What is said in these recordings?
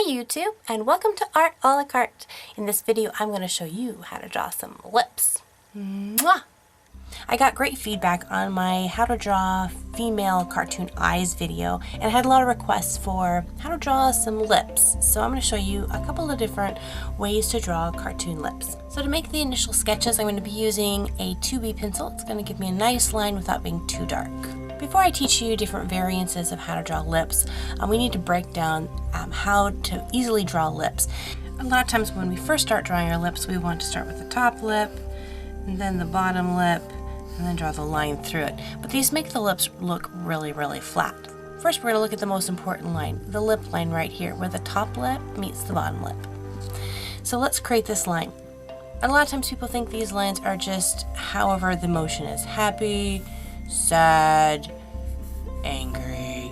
YouTube, and welcome to Art a la Carte. In this video I'm going to show you how to draw some lips. Mwah! I got great feedback on my how to draw female cartoon eyes video, and I had a lot of requests for how to draw some lips. So I'm going to show you a couple of different ways to draw cartoon lips. So to make the initial sketches, I'm going to be using a 2B pencil. It's going to give me a nice line without being too dark. Before I teach you different variances of how to draw lips, we need to break down how to easily draw lips. A lot of times when we first start drawing our lips, we want to start with the top lip, and then the bottom lip, and then draw the line through it. But these make the lips look really, really flat. First, we're going to look at the most important line, the lip line right here, where the top lip meets the bottom lip. So let's create this line. A lot of times people think these lines are just however the motion is, happy, sad, angry,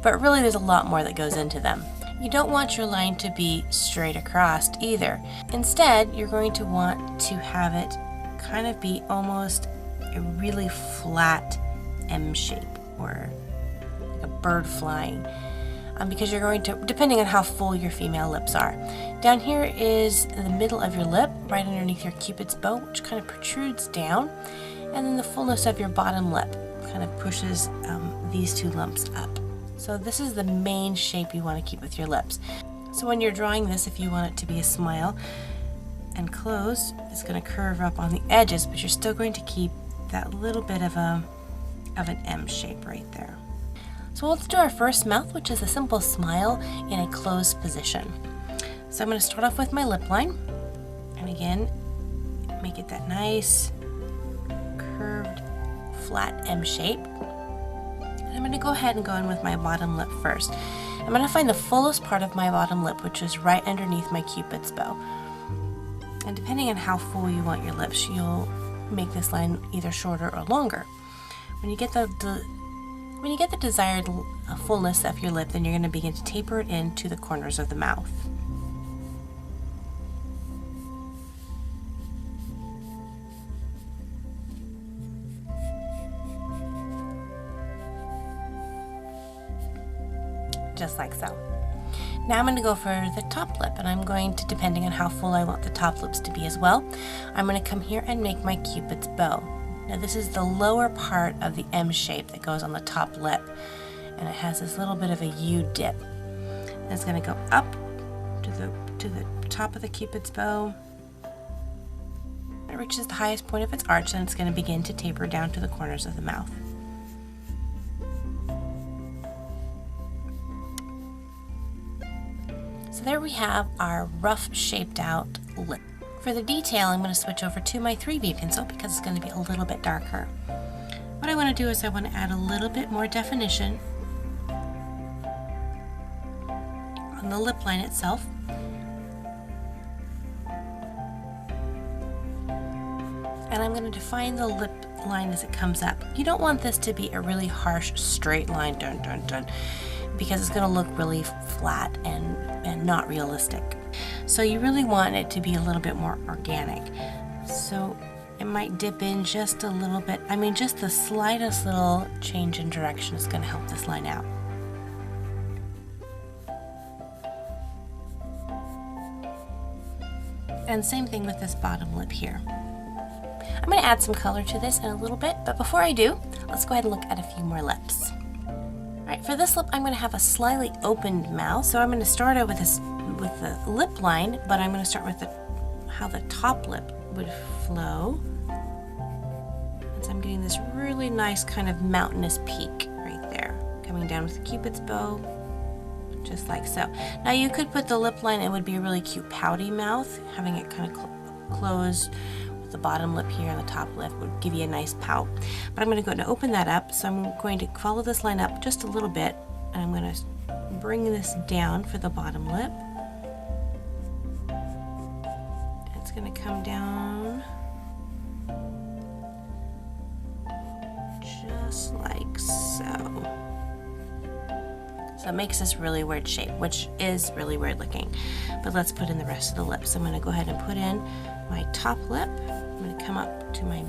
but really there's a lot more that goes into them. You don't want your line to be straight across either. Instead, you're going to want to have it kind of be almost a really flat M shape, or like a bird flying, because you're going to, depending on how full your female lips are. Down here is the middle of your lip, right underneath your cupid's bow, which kind of protrudes down. And then the fullness of your bottom lip kind of pushes these two lumps up. So this is the main shape you want to keep with your lips. So when you're drawing this, if you want it to be a smile and closed, it's going to curve up on the edges, but you're still going to keep that little bit of an M shape right there. So let's do our first mouth, which is a simple smile in a closed position. So I'm going to start off with my lip line, and again, make it that nice curved flat M shape. And I'm going to go ahead and go in with my bottom lip first. I'm going to find the fullest part of my bottom lip, which is right underneath my cupid's bow. And depending on how full you want your lips, you'll make this line either shorter or longer. When you get the desired fullness of your lip, then you're going to begin to taper it into the corners of the mouth. Just like so. Now I'm going to go for the top lip, and I'm going to, depending on how full I want the top lips to be as well, I'm going to come here and make my cupid's bow. Now this is the lower part of the M shape that goes on the top lip, and it has this little bit of a U dip. And it's going to go up to the top of the cupid's bow. It reaches the highest point of its arch, and it's going to begin to taper down to the corners of the mouth. So there we have our rough shaped out lip. For the detail, I'm going to switch over to my 3B pencil because it's going to be a little bit darker. What I want to do is I want to add a little bit more definition on the lip line itself. And I'm going to define the lip line as it comes up. You don't want this to be a really harsh straight line, dun dun dun, because it's going to look really flat and not realistic. So you really want it to be a little bit more organic. So it might dip in just a little bit. I mean, just the slightest little change in direction is going to help this line out. And same thing with this bottom lip here. I'm going to add some color to this in a little bit, but before I do, let's go ahead and look at a few more lips. Alright, for this lip, I'm going to have a slightly opened mouth, so I'm going to start out with the lip line, but I'm going to start with how the top lip would flow. And so I'm getting this really nice kind of mountainous peak right there, coming down with the cupid's bow, just like so. Now you could put the lip line, it would be a really cute pouty mouth, having it kind of closed. The bottom lip here and the top lip would give you a nice pout. But I'm going to go and open that up, so I'm going to follow this line up just a little bit, and I'm going to bring this down for the bottom lip. It's going to come down just like so. So it makes this really weird shape, which is really weird looking. But let's put in the rest of the lip. So I'm going to go ahead and put in my top lip. I'm going to come up to my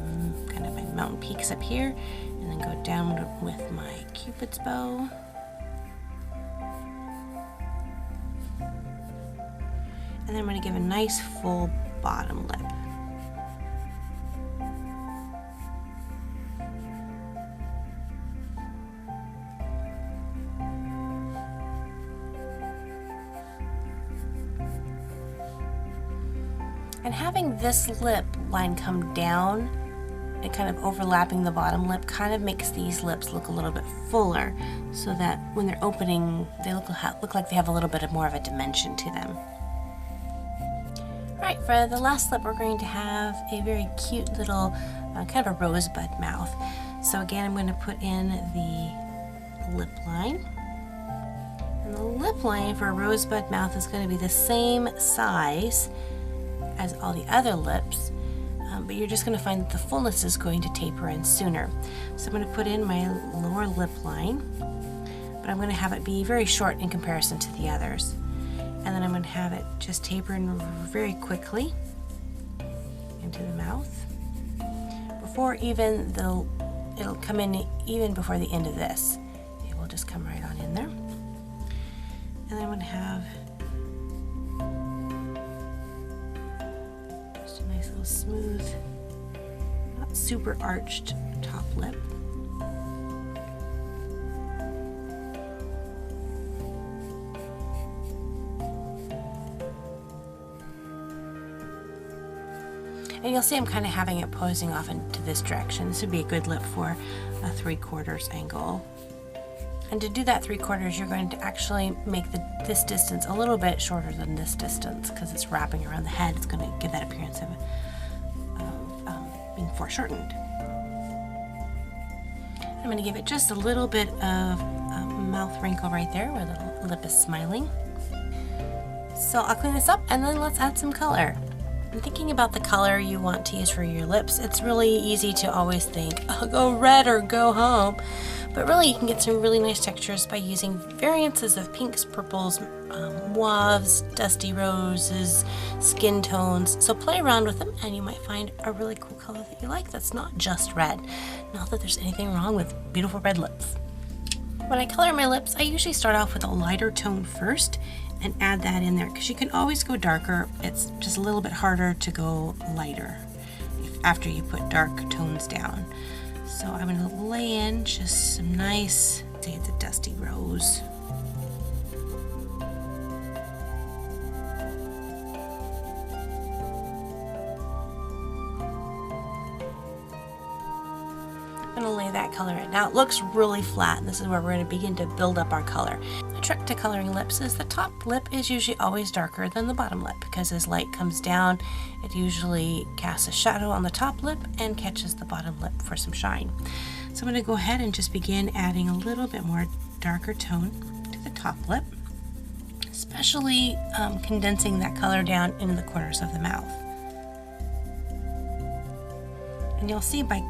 kind of my mountain peaks up here, and then go down with my cupid's bow. And then I'm going to give a nice full bottom lip. And having this lip line come down and kind of overlapping the bottom lip kind of makes these lips look a little bit fuller, so that when they're opening, they look like they have a little bit more of a dimension to them. Alright, for the last lip we're going to have a very cute little kind of a rosebud mouth. So again, I'm going to put in the lip line. And the lip line for a rosebud mouth is going to be the same size as all the other lips, but you're just going to find that the fullness is going to taper in sooner. So I'm going to put in my lower lip line, but I'm going to have it be very short in comparison to the others. And then I'm going to have it just taper in very quickly into the mouth before even it'll come in even before the end of this. It will just come right on in there. And then I'm going to have just a nice little smooth, not super arched top lip. And you'll see I'm kind of having it posing off into this direction. This would be a good lip for a 3/4 angle. And to do that 3/4, you're going to actually make this distance a little bit shorter than this distance, because it's wrapping around the head. It's going to give that appearance of being foreshortened. I'm going to give it just a little bit of mouth wrinkle right there where the lip is smiling. So I'll clean this up and then let's add some color. And thinking about the color you want to use for your lips, it's really easy to always think, oh, go red or go home. But really you can get some really nice textures by using variances of pinks, purples, mauves, dusty roses, skin tones. So play around with them and you might find a really cool color that you like that's not just red. Not that there's anything wrong with beautiful red lips. When I color my lips, I usually start off with a lighter tone first and add that in there, because you can always go darker. It's just a little bit harder to go lighter after you put dark tones down. So I'm going to lay in just some nice, say it's a dusty rose. I'm going to lay that color in. Now it looks really flat, and this is where we're going to begin to build up our color. The trick to coloring lips is the top lip is usually always darker than the bottom lip, because as light comes down, it usually casts a shadow on the top lip and catches the bottom lip for some shine. So I'm going to go ahead and just begin adding a little bit more darker tone to the top lip, especially condensing that color down into the corners of the mouth. And you'll see by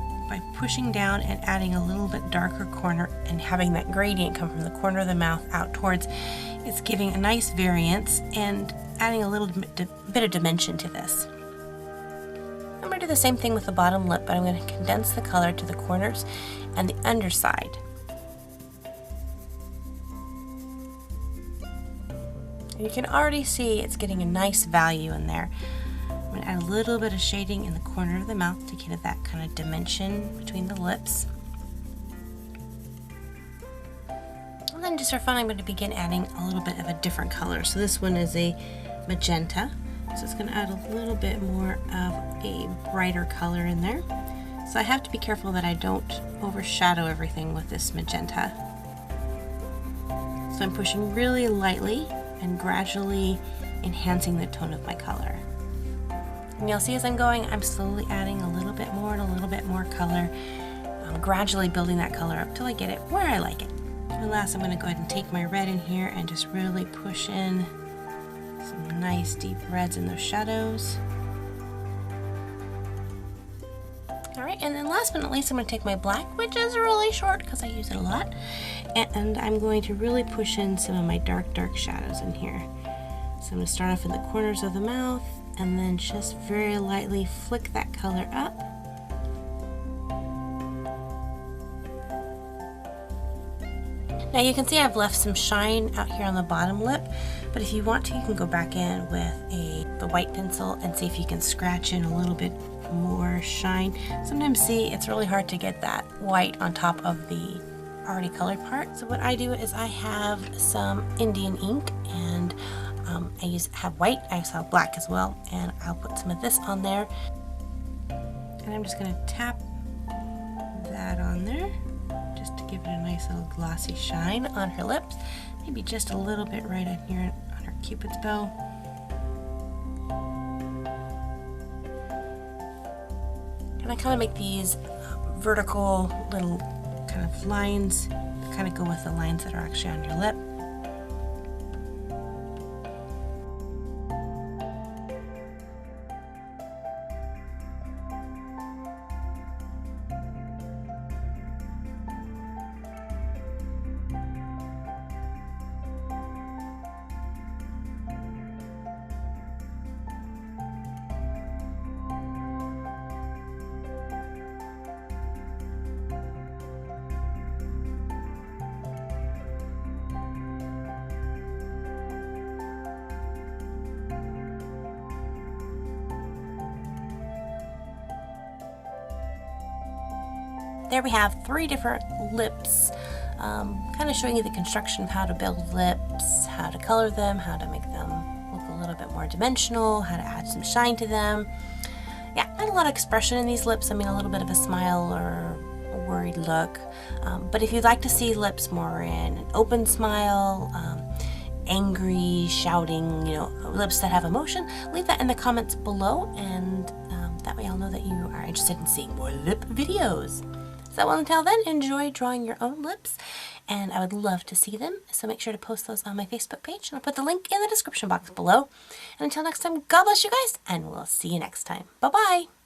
pushing down and adding a little bit darker corner and having that gradient come from the corner of the mouth out towards, it's giving a nice variance and adding a little bit of dimension to this. I'm going to do the same thing with the bottom lip, but I'm going to condense the color to the corners and the underside. You can already see it's getting a nice value in there. I'm going to add a little bit of shading in the corner of the mouth to give it that kind of dimension between the lips. And then just for fun, I'm going to begin adding a little bit of a different color. So this one is a magenta. So it's going to add a little bit more of a brighter color in there. So I have to be careful that I don't overshadow everything with this magenta. So I'm pushing really lightly and gradually enhancing the tone of my color. And you'll see as I'm going, I'm slowly adding a little bit more and a little bit more color. I'm gradually building that color up till I get it where I like it. And last, I'm going to go ahead and take my red in here and just really push in some nice deep reds in those shadows. Alright, and then last but not least, I'm going to take my black, which is really short because I use it a lot, and I'm going to really push in some of my dark shadows in here. So I'm going to start off in the corners of the mouth and then just very lightly flick that color up. Now you can see I've left some shine out here on the bottom lip, But if you want to, you can go back in with the white pencil and see if you can scratch in a little bit more shine. Sometimes, see, it's really hard to get that white on top of the already colored part. So what I do is I have some Indian ink, and I have white, I also have black as well, and I'll put some of this on there. And I'm just going to tap that on there just to give it a nice little glossy shine on her lips. Maybe just a little bit right in here on her Cupid's bow. And I kind of make these vertical little kind of lines that kind of go with the lines that are actually on your lip. There we have 3 different lips, kind of showing you the construction of how to build lips, how to color them, how to make them look a little bit more dimensional, how to add some shine to them. Yeah, not a lot of expression in these lips. I mean, a little bit of a smile or a worried look. But if you'd like to see lips more in an open smile, angry, shouting, lips that have emotion, leave that in the comments below, and that way I'll know that you are interested in seeing more lip videos. So until then, enjoy drawing your own lips, and I would love to see them. So make sure to post those on my Facebook page, and I'll put the link in the description box below. And until next time, God bless you guys, and we'll see you next time. Bye-bye.